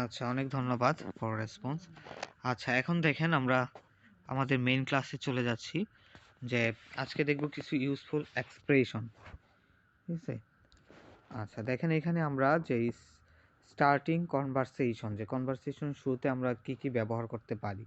আচ্ছা, অনেক ধন্যবাদ ফর রেসপন্স। আচ্ছা, এখন দেখেন আমরা আমাদের মেইন ক্লাসে চলে যাচ্ছি, যে আজকে দেখব কিছু ইউজফুল এক্সপ্রেশন। ঠিক আছে? আচ্ছা, দেখেন এখানে আমরা যে স্টার্টিং কনভারসেশন, যে কনভারসেশন শুরুতে আমরা কি ব্যবহার করতে পারি,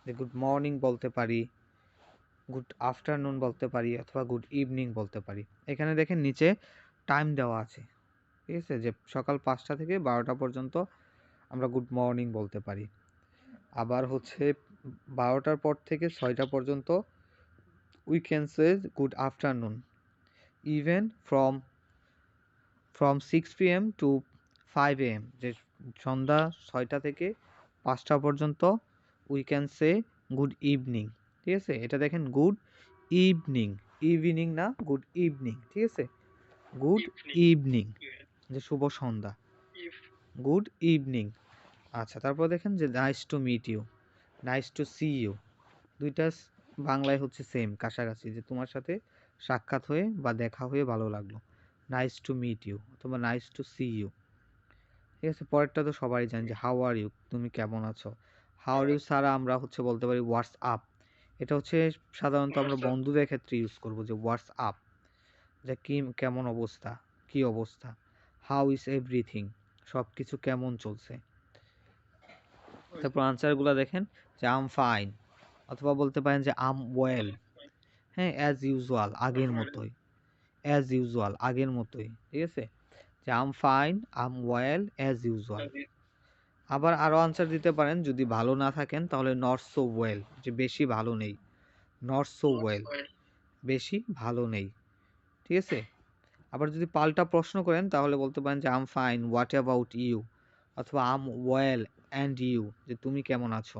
যে গুড মর্নিং বলতে পারি, গুড আফটারনুন বলতে পারি, অথবা গুড ইভিনিং বলতে পারি। এখানে দেখেন নিচে টাইম দেওয়া আছে। ঠিক আছে? যে সকাল 5টা থেকে 12টা পর্যন্ত আমরা গুড মর্নিং বলতে পারি। আবার হচ্ছে 12টার পর থেকে 6টা পর্যন্ত we can say good afternoon. Even from 6 PM to 5 AM, যে সন্ধ্যা 6টা থেকে 5টা পর্যন্ত we can say good evening. ঠিক আছে? এটা দেখেন গুড ইভিনিং, ইভিনিং না, গুড ইভিনিং। ঠিক আছে? গুড ইভিনিং, যে শুভ সন্ধ্যা, গুড ইভিনিং। আচ্ছা, তারপর দেখেন যে nice to meet you, nice to see you. দুইটা বাংলায় হচ্ছে সেম, কাছাকাছি, যে তোমার সাথে সাক্ষাৎ হয়ে বা দেখা হয়ে ভালো লাগলো, নাইস টু মিট ইউ অথবা নাইস টু সি ইউ। ঠিক আছে? পরেরটা তো সবাই জানেন, যে হাউ আর ইউ, তুমি কেমন আছো। হাউ আর ইউ ছাড়া আমরা হচ্ছে বলতে পারি হোয়াটস আপ। এটা হচ্ছে সাধারণত আমরা বন্ধুদের ক্ষেত্রে ইউজ করব, যে হোয়াটস আপ, যে কি কেমন অবস্থা, কি অবস্থা। হাউ ইজ এভরিথিং, সব কিছু কেমন চলছে। তারপর আনসারগুলো দেখেন, যে আম ফাইন, অথবা বলতে পারেন যে আম ওয়েল। হ্যাঁ, অ্যাজ ইউজুয়াল, আগের মতোই, অ্যাজ ইউজুয়াল, আগের মতোই। ঠিক আছে? যে I'm fine, I'm well, as usual. আবার আরও আনসার দিতে পারেন, যদি ভালো না থাকেন তাহলে নট সো ওয়েল, যে বেশি ভালো নেই, নট সো ওয়েল, বেশি ভালো নেই। ঠিক আছে? আবার যদি পাল্টা প্রশ্ন করেন তাহলে বলতে পারেন যে I'm fine, what about you, অথবা আম ওয়েল অ্যান্ড ইউ, যে তুমি কেমন আছো।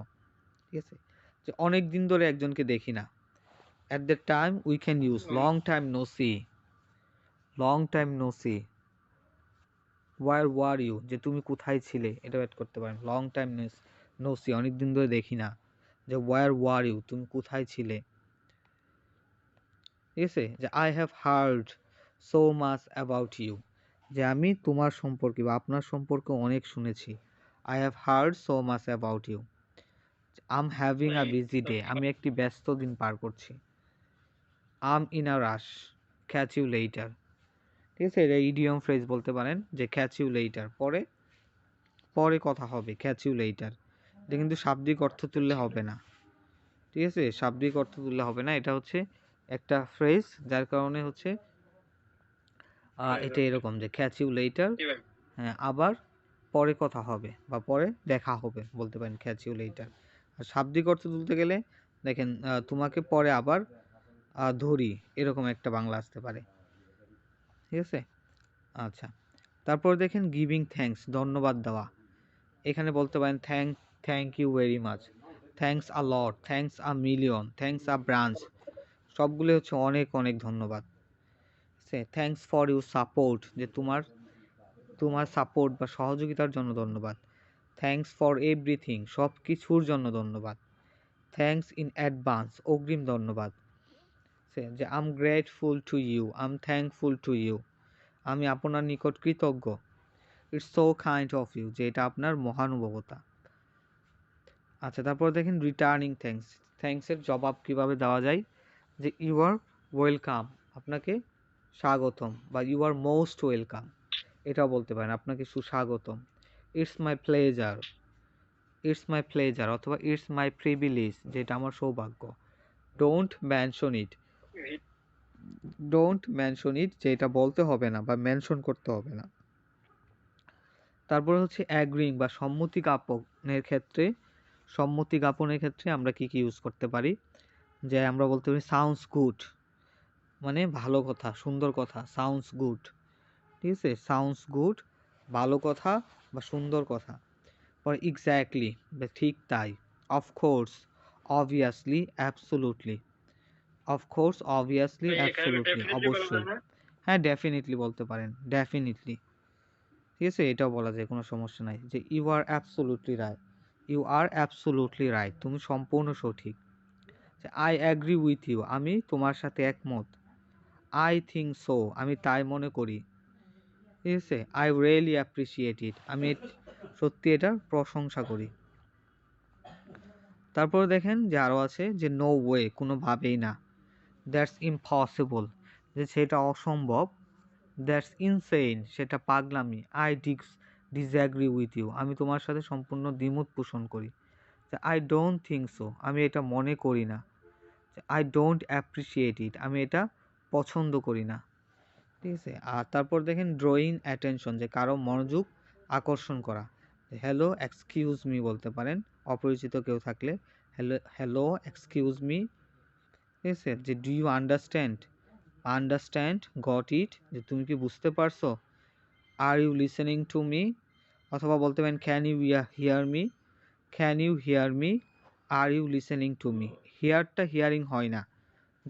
ঠিক আছে? যে অনেক দিন ধরে একজনকে দেখি না, at that time we can use long time no see, long time no see. Where where you, যে তুমি কোথায় ছিলে, এটা অ্যাড করতে পারেন। লং টাইম নো সি, অনেক দিন ধরে দেখি না, যে ওয়ার ওয়ার ইউ, তুমি কোথায় ছিলে। ঠিক আছে? যে I have heard so much about you, যে আমি তোমার সম্পর্কে বা আপনার সম্পর্কে অনেক শুনেছি। I have heard so much about you. I'm having a busy day, আমি একটি ব্যস্ত দিন পার করছি। I'm in a rush, catch you later. ঠিক আছে? এটা ইডিয়ম ফ্রেজ বলতে পারেন, যে ক্যাচ ইউ লেটার, পরে পরে কথা হবে, ক্যাচ ইউ লেটার। এটা কিন্তু শাব্দিক অর্থ তুললে হবে না। ঠিক আছে? শাব্দিক অর্থ তুললে হবে না, এটা হচ্ছে একটা ফ্রেজ, যার কারণে হচ্ছে এটা এরকম, যে ক্যাচ ইউ লেটার। হ্যাঁ, আবার পরে কথা হবে বা পরে দেখা হবে বলতে পারেন, ক্যাচ ইউ লেটার। আর শাব্দিক অর্থ তুলতে গেলে দেখেন, তোমাকে পরে আবার ধরি, এরকম একটা বাংলা আসতে পারে। ঠিক আছে? আচ্ছা, তারপর দেখেন গিভিং থ্যাঙ্কস, ধন্যবাদ দেওয়া। এখানে বলতে পারেন thank you very much, thanks a lot, thanks a million, thanks a bunch. সবগুলো হচ্ছে অনেক অনেক ধন্যবাদ। থ্যাঙ্কস ফর ইউর সাপোর্ট, যে তোমার সাপোর্ট বা সহযোগিতার জন্য ধন্যবাদ। থ্যাঙ্কস ফর এভরিথিং, সব কিছুর জন্য ধন্যবাদ। থ্যাঙ্কস ইন অ্যাডভান্স, অগ্রিম ধন্যবাদ। যে I'm grateful to you, I'm thankful to you, আমি আপনার নিকট কৃতজ্ঞ। It's so kind of you, যে এটা আপনার মহানুভবতা। আচ্ছা, তারপর দেখেন রিটার্নিং থ্যাঙ্কস, থ্যাঙ্কসের জবাব কিভাবে দেওয়া যায়, যে ইউ আর ওয়েলকাম, আপনাকে স্বাগতম, বা ইউ আর মোস্ট ওয়েলকাম, এটাও বলতে পারেন, আপনাকে সুস্বাগতম। It's my pleasure, it's my pleasure, অথবা ইটস মাই প্রিভিলেজ, যেটা আমার সৌভাগ্য। Don't mention it, don't mention it, যে এটা বলতে হবে না বা মেনশন করতে হবে না। তারপরে হচ্ছে অ্যাগ্রিং বা সম্মতি জ্ঞাপনের ক্ষেত্রে আমরা কি ইউজ করতে পারি, যে আমরা বলতে পারি সাউন্ডস গুড, মানে ভালো কথা, সুন্দর কথা, সাউন্ডস গুড। ঠিক আছে? সাউন্ডস গুড, ভালো কথা বা সুন্দর কথা। পরে এক্স্যাক্টলি, ঠিক তাই। Of course, obviously, absolutely. Of course, obviously, absolutely, অবশ্যই। হ্যাঁ, ডেফিনেটলি বলতে পারেন, ডেফিনেটলি। ঠিক আছে? এটাও বলা যায়, কোনো সমস্যা নাই। যে you are absolutely right, you are absolutely right, তুমি সম্পূর্ণ সঠিক। আই অ্যাগ্রি উইথ ইউ, আমি তোমার সাথে একমত। আই থিঙ্ক সো, আমি তাই মনে করি। ঠিক আছে, আই রিয়েলি অ্যাপ্রিসিয়েট ইট, আমি সত্যি এটার প্রশংসা করি। তারপরে দেখেন যে আরও আছে যে নো ওয়ে, কোনোভাবেই না। দ্যাটস ইম্পসিবল, যে সেটা অসম্ভব। দ্যাটস ইনসেইন, সেটা পাগলামি। আই ডিসঅ্যাগ্রি উইথ ইউ, আমি তোমার সাথে সম্পূর্ণ দ্বিমত পোষণ করি। আই ডোন্ট থিঙ্ক সো, আমি এটা মনে করি না। আই ডোন্ট অ্যাপ্রিসিয়েট ইট, আমি এটা পছন্দ করি না। ঠিক আছে, আর তারপর দেখেন ড্রয়িং অ্যাটেনশন, যে কারো মনোযোগ আকর্ষণ করা। হ্যালো এক্সকিউজ মি বলতে পারেন অপরিচিত কেউ থাকলে, হ্যালো এক্সকিউজ মি। ঠিক আছে, যে do you understand got it, যে তুমি কি বুঝতে পারছো। Are you listening to me, অথবা বলতে পারেন can you hear me, are you listening to me. হিয়ারটা হিয়ারিং হয় না,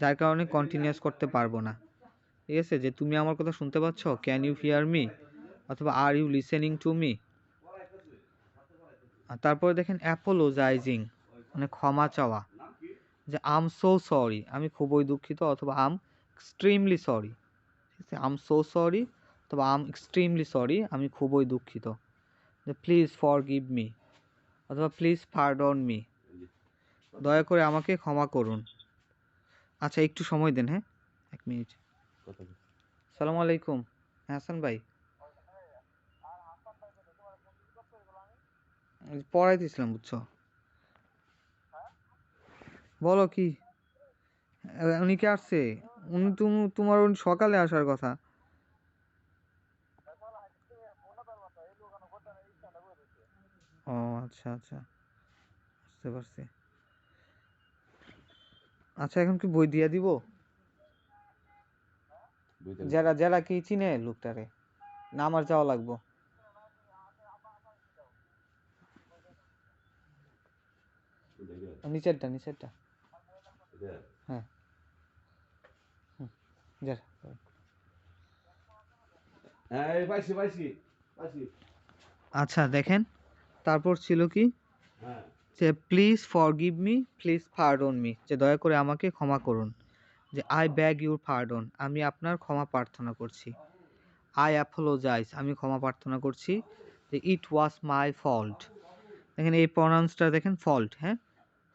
যার কারণে কন্টিনিউয়াস করতে পারবো না। ঠিক আছে, যে তুমি আমার কথা শুনতে পাচ্ছ, ক্যান ইউ হিয়ার মি, অথবা are you listening to me. আর তারপরে দেখেন অ্যাপোলোজাইজিং, মানে ক্ষমা চাওয়া, যে আম সো সরি, আমি খুবই দুঃখিত, অথবা আম এক্সট্রিমলি সরি। ঠিক আছে, আম সো সরি অথবা আম এক্সট্রিমলি সরি, আমি খুবই দুঃখিত। যে প্লিজ ফরগিভ মি, অথবা প্লিজ পারডন মি, দয়া করে আমাকে ক্ষমা করুন। আচ্ছা একটু সময় দেন, হ্যাঁ 1 মিনিট। সালাম আলাইকুম, হাসান ভাই। পড়াইতেছিলাম বুঝছো। বলো কি, উনি কে আসছে? উনি তোমার সকালে আসার কথা। ও আচ্ছা আচ্ছা, বুঝতে পারছি। আচ্ছা এখন কি বই দিয়া দিব? যারা যারা কি চিনে লোকটারে, না আমার যাওয়া লাগবো? নিচেরটা হ্যাঁ। যা। আচ্ছা দেখেন, তারপর ছিল কি, যে please forgive me, please pardon me, যে দয়া করে আমাকে ক্ষমা করুন। যে আই ব্যাগ ইউর পারডন, আমি আপনার ক্ষমা প্রার্থনা করছি। আই অ্যাপোলোজাইজ, আমি ক্ষমা প্রার্থনা করছি। যে ইট ওয়াজ মাই ফল্ট, দেখেন এই প্রনাউন্সটা দেখেন, ফল্ট, হ্যাঁ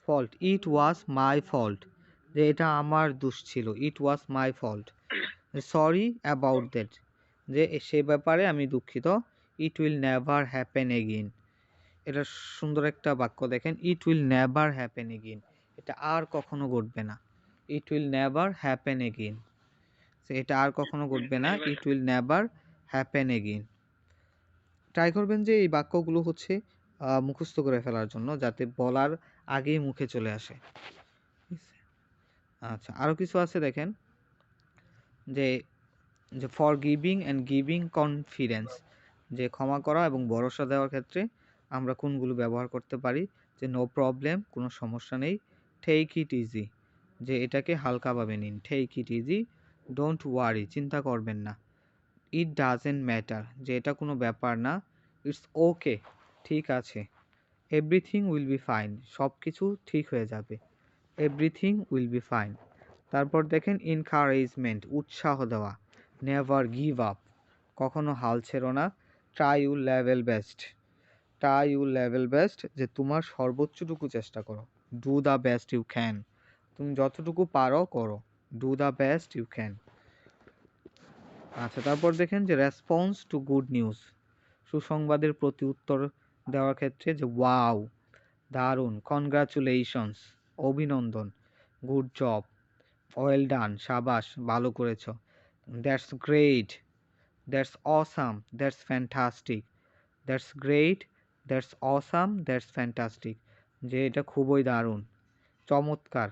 fault, it was my fault, যে এটা আমার দোষ ছিল, it was my fault. Sorry about that, যে সে ব্যাপারে আমি দুঃখিত। It will never happen again, এটা সুন্দর একটা বাক্য দেখেন, it will never happen again, এটা আর কখনো ঘটবে না। It will never happen again, এটা আর কখনো ঘটবে না, it will never happen again. Try করবেন যে এই বাক্যগুলো হচ্ছে মুখস্থ করে ফেলার জন্য, যাতে বলার আগেই মুখে চলে আসে। আচ্ছা আরও কিছু আছে দেখেন, যে যে for giving and giving confidence, যে ক্ষমা করা এবং ভরসা দেওয়ার ক্ষেত্রে আমরা কোনগুলো ব্যবহার করতে পারি। যে নো প্রবলেম, কোনো সমস্যা নেই। টেক ইট ইজি, যে এটাকে হালকাভাবে নিন। Take it easy, don't worry, চিন্তা করবেন না। ইট ডাজেন্ট ম্যাটার, যে এটা কোনো ব্যাপার না। ইটস ওকে, ঠিক আছে। এভরিথিং উইল বি ফাইন, সব কিছু ঠিক হয়ে যাবে। Everything will be fine. তারপর দেখেন এনকারেজমেন্ট, উৎসাহ দেওয়া। নেভার গিভ আপ, কখনো হাল ছেড়ো না। ট্রাই ইউর লেভেল বেস্ট, যে তোমার সর্বোচ্চটুকু চেষ্টা করো। Do the best you can, তুমি যতটুকু পারো করো। Do the best you can. আচ্ছা তারপর দেখেন যে রেসপন্স টু গুড নিউজ, সুসংবাদের প্রতি উত্তর দেওয়ার ক্ষেত্রে, যে ওয়াও দারুণ, কনগ্রাচুলেশনস অভিনন্দন, গুড জব ওয়েল ডান সাবাস ভালো করেছো, that's great, that's awesome, that's fantastic, that's great, that's awesome, that's fantastic, যে এটা খুবই দারুণ, চমৎকার,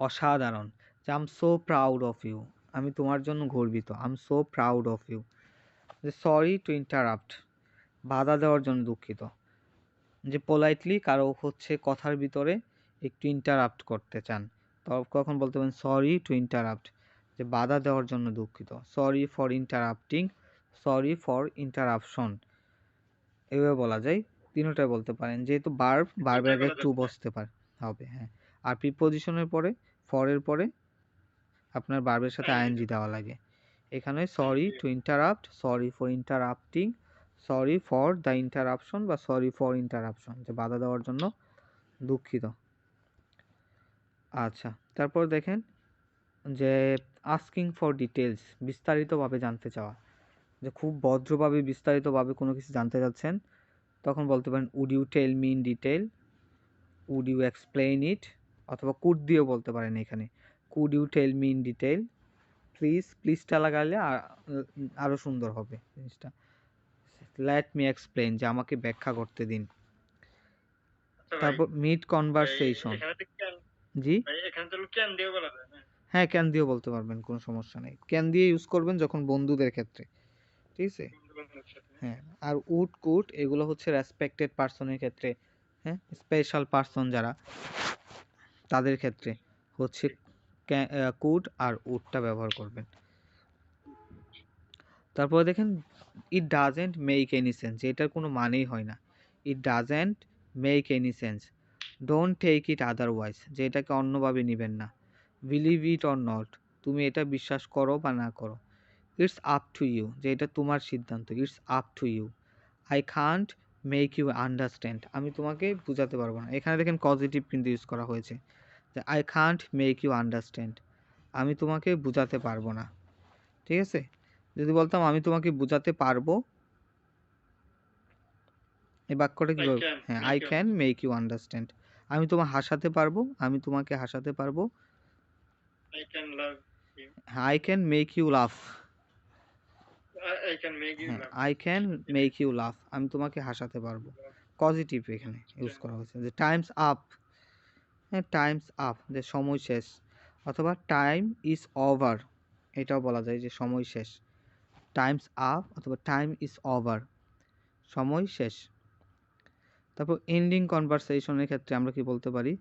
অসাধারণ। যে I am so proud of you, আমি তোমার জন্য গর্বিত। I am so proud of you. যে সরি টু ইন্টারাপ্ট, বাধা দেওয়ার জন্য দুঃখিত। যে পোলাইটলি কারো হচ্ছে কথার ভিতরে একটু ইন্টারাপ্ট করতে চান, কখন বলতে পারেন সরি টু ইন্টারাপ্ট, যে বাধা দেওয়ার জন্য দুঃখিত। Sorry for interrupting, sorry for interruption, এভাবে বলা যায়। তিনটাই বলতে পারেন, যেহেতু বারবার আগে টু বসতে পারে হবে, হ্যাঁ। আর প্রিপোজিশনের পরে, ফরের পরে আপনার ভার্বের সাথে আইএনজি দেওয়া লাগে। এখানে sorry to interrupt, sorry for interrupting, sorry for the interruption বা সরি ফর ইন্টারাপশন, যে বাধা দেওয়ার জন্য দুঃখিত। আচ্ছা, তারপর দেখেন যে আস্কিং ফর ডিটেলস, বিস্তারিতভাবে জানতে চাওয়া, যে খুব ভদ্রভাবে বিস্তারিতভাবে কোনো কিছু জানতে চাচ্ছেন, তখন বলতে পারেন would you tell me in detail, would you explain it, অথবা কুড দিয়েও বলতে পারেন এখানে, could you tell me in detail, প্লিজটা লাগালে আরও সুন্দর হবে জিনিসটা। লেট মি এক্সপ্লেইন, যে আমাকে ব্যাখ্যা করতে দিন। তারপর মিড কনভারসেশন, জি হ্যাঁ ক্যান দিয়েও বলতে পারবেন, কোনো সমস্যা নেই, ক্যান দিয়ে ইউজ করবেন যখন বন্ধুদের ক্ষেত্রে, ঠিক আছে। হ্যাঁ, আর উড কুড এগুলো হচ্ছে রেসপেক্টেড পার্সনের ক্ষেত্রে, হ্যাঁ স্পেশাল পার্সন যারা, তাদের ক্ষেত্রে হচ্ছে কুড আর উডটা ব্যবহার করবেন। তারপরে দেখেন it doesn't make any sense, এটার কোনো মানেই হয় না। It doesn't make any sense, don't take it otherwise, যে এটাকে অন্যভাবে নেবেন না। বিলিভ ইট অর নট, তুমি এটা বিশ্বাস করো বা না করো। ইটস আপ টু ইউ, যে এটা তোমার সিদ্ধান্ত, it's up to you. I can't make you understand, আমি তোমাকে বোঝাতে পারবো না। এখানে দেখেন পজিটিভ কিন্তু ইউজ করা হয়েছে, যে I can't make you understand, আমি তোমাকে বোঝাতে পারবো না, ঠিক আছে। যদি বলতাম আমি তোমাকে বোঝাতে পারবো, এই বাক্যটা কি বলবো? হ্যাঁ, I can make you understand, আমি তোমাকে হাসাতে পারবো, আমি তোমাকে হাসাতে পারবো। আই ক্যান মেক ইউ লাফ, হ্যাঁ আই ক্যান মেক ইউ লাফ, আমি তোমাকে হাসাতে পারবো। পজিটিভ এখানে ইউজ করা হয়েছে। যে টাইমস আপ, হ্যাঁ টাইমস আপ, যে সময় শেষ, অথবা টাইম ইজ ওভার, এটাও বলা যায় যে সময় শেষ। টাইমস আপ অথবা টাইম ইজ ওভার, সময় শেষ। তারপর এন্ডিং কনভারসেশনের ক্ষেত্রে আমরা কি বলতে পারি?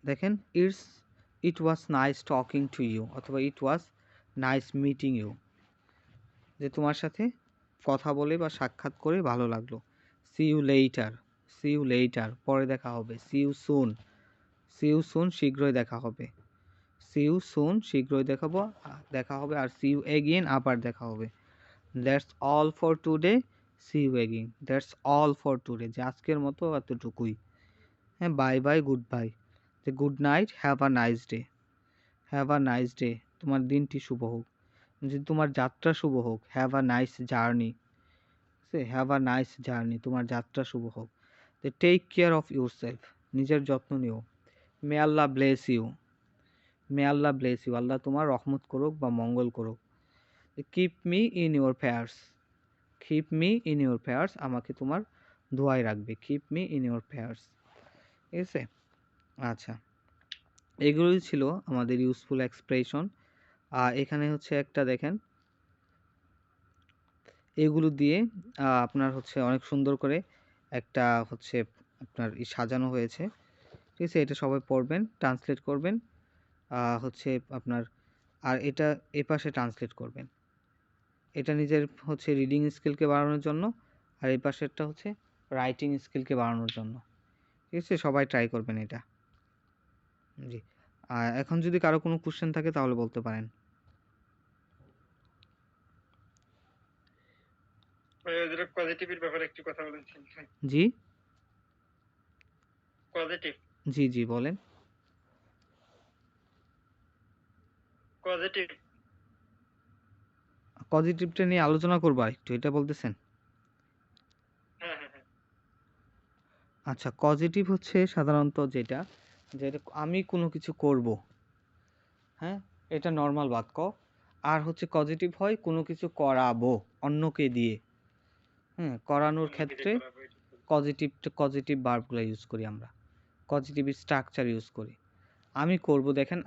দেখেন it was nice talking to you, অথবা it was nice meeting you, যে তোমার সাথে কথা বলে বা সাক্ষাৎ করে ভালো লাগলো। See you later, see you later, পরে দেখা হবে। See you soon, see you soon, শীঘ্রই দেখা হবে। সি ইউ সুন, শীঘ্রই দেখা হবে। আর সি ইউ এগেইন, আবার দেখা হবে। That's all for today, see you again, that's all for today, যে আজকের মতো এতটুকুই। হ্যাঁ, বাই বাই, গুড বাই, যে good night, have a nice day, have a nice day, তোমার দিনটি শুভ হোক, যে তোমার যাত্রা শুভ হোক। Have a nice journey, have a nice journey, তোমার যাত্রা শুভ হোক। যে take care of yourself, নিজের যত্ন নিও। May Allah bless you, May Allah bless you, আল্লাহ তোমার রহমত করুক বা মঙ্গল করুক। Keep me in your prayers, keep me in your prayers, আমাকে তোমার দোয়ায় রাখবে। Keep me in your prayers, ঠিক আছে। আচ্ছা, এগুলোই ছিল আমাদের ইউজফুল এক্সপ্রেশন। আর এখানে হচ্ছে একটা দেখেন, এগুলো দিয়ে আপনার হচ্ছে অনেক সুন্দর করে একটা হচ্ছে আপনার সাজানো হয়েছে, ঠিক আছে। এটা সবাই পড়বেন, ট্রান্সলেট করবেন, হচ্ছে আপনার, আর এটা এপাশে ট্রান্সলেট করবেন। এটা নিজের হচ্ছে রিডিং স্কিলকে বাড়ানোর জন্য, আর এই পাশেরটা হচ্ছে রাইটিং স্কিলকে বাড়ানোর জন্য, ঠিক আছে। সবাই ট্রাই করবেন এটা, জি। আর এখন যদি কারো কোনো কোশ্চেন থাকে তাহলে বলতে পারেন। পজিটিভের ব্যাপারে একটু কথা বলেছেন। জি পজিটিভ, জি জি বলেন। পজিটিভ, পজিটিভটা নিয়ে আলোচনা করবো একটু, এটা বলতেছেন? হ্যাঁ হ্যাঁ হ্যাঁ, আচ্ছা, পজিটিভ হচ্ছে সাধারণত যেটা, যেটা আমি কোনো কিছু করব, হ্যাঁ এটা নর্মাল বাক্য। আর হচ্ছে পজিটিভ হয় কোনো কিছু করাবো অন্যকে দিয়ে, হ্যাঁ করানোর ক্ষেত্রে পজিটিভ ভার্বগুলো ইউজ করি আমরা, পজিটিভ স্ট্রাকচার ইউজ করি। আমি করব, দেখেন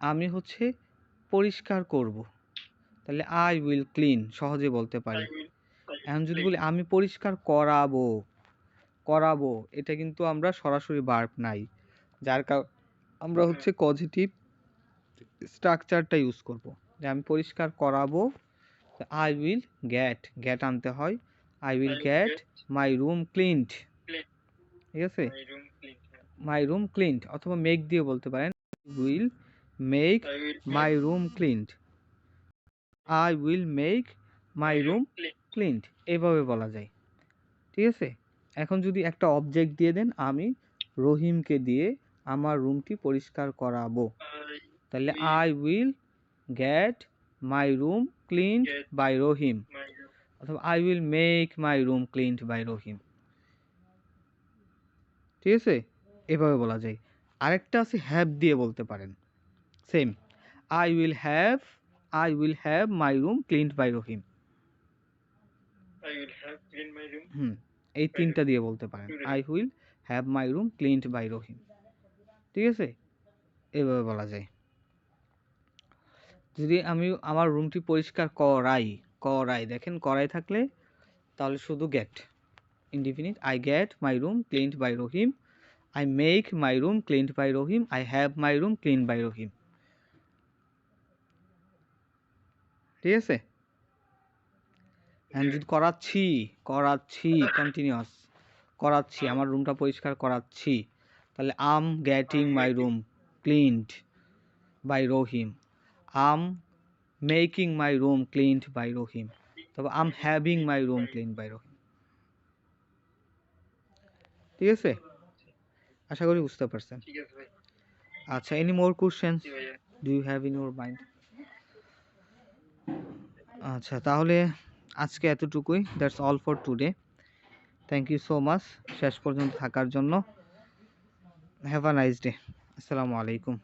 আমি হচ্ছে পরিষ্কার করব, তাহলে আই উইল ক্লিন, সহজে বলতে পারি। এখন যদি বলি আমি পরিষ্কার করাবো, এটা কিন্তু আমরা সরাসরি ভার্ব নাই, যার কারণ আমরা হচ্ছে পজিটিভ স্ট্রাকচারটা ইউজ করব, যে আমি পরিষ্কার করাবো। আই উইল গেট আনতে হয়, I will get my room cleaned, ঠিক আছে। মাই রুম ক্লিনড, অথবা মেক দিয়ে বলতে পারেন, will make I will my make room cleaned, I will make my my room room clean. Cleaned, এইভাবে বলা যায়। ঠিক আছে, এখন যদি একটা অবজেক্ট দিয়ে দেন, আমি রহিমকে দিয়ে আমার রুমটি পরিষ্কার করাবো, তাহলে will I will get my room cleaned get by Rahim, my room. অথবা I will make my room cleaned by Rahim. ঠিক আছে, এভাবে বলা যায়। আরেকটা আছে হ্যাভ দিয়ে বলতে পারেন, same, I will have my room cleaned by Rahim. I will have clean my room. এই by তিনটা Rohim. দিয়ে বলতে পারেন, To I Rohim. Will have my room cleaned by Rahim. ঠিক আছে, এভাবে বলা যায়। যদি আমি আমার রুমটি পরিষ্কার করাই, দেখেন করাই থাকলে তাহলে শুধু get, indefinite, I get my room cleaned by Rahim, I make my room cleaned by Rahim, I have my room clean by Rahim. ঠিক আছে, যদি করাচ্ছি কন্টিনিউয়াস, করাচ্ছি, আমার রুমটা পরিষ্কার করাচ্ছি, তাহলে I'm getting my room cleaned by Rahim, I'm making my room cleaned by Rahim, তবে I'm having my room clean by Rahim. ঠিক আছে, আশা করি বুঝতে পারছেন। ঠিক আছে ভাই। আচ্ছা, এনি মোর কোশ্চেন্স জি ভাইয়া। Do you have in your mind? আচ্ছা, তাহলে আজকে এতটুকুই, that's all for today. Thank you so much শেষ পর্যন্ত থাকার জন্য। Have a nice day. আসসালামু আলাইকুম।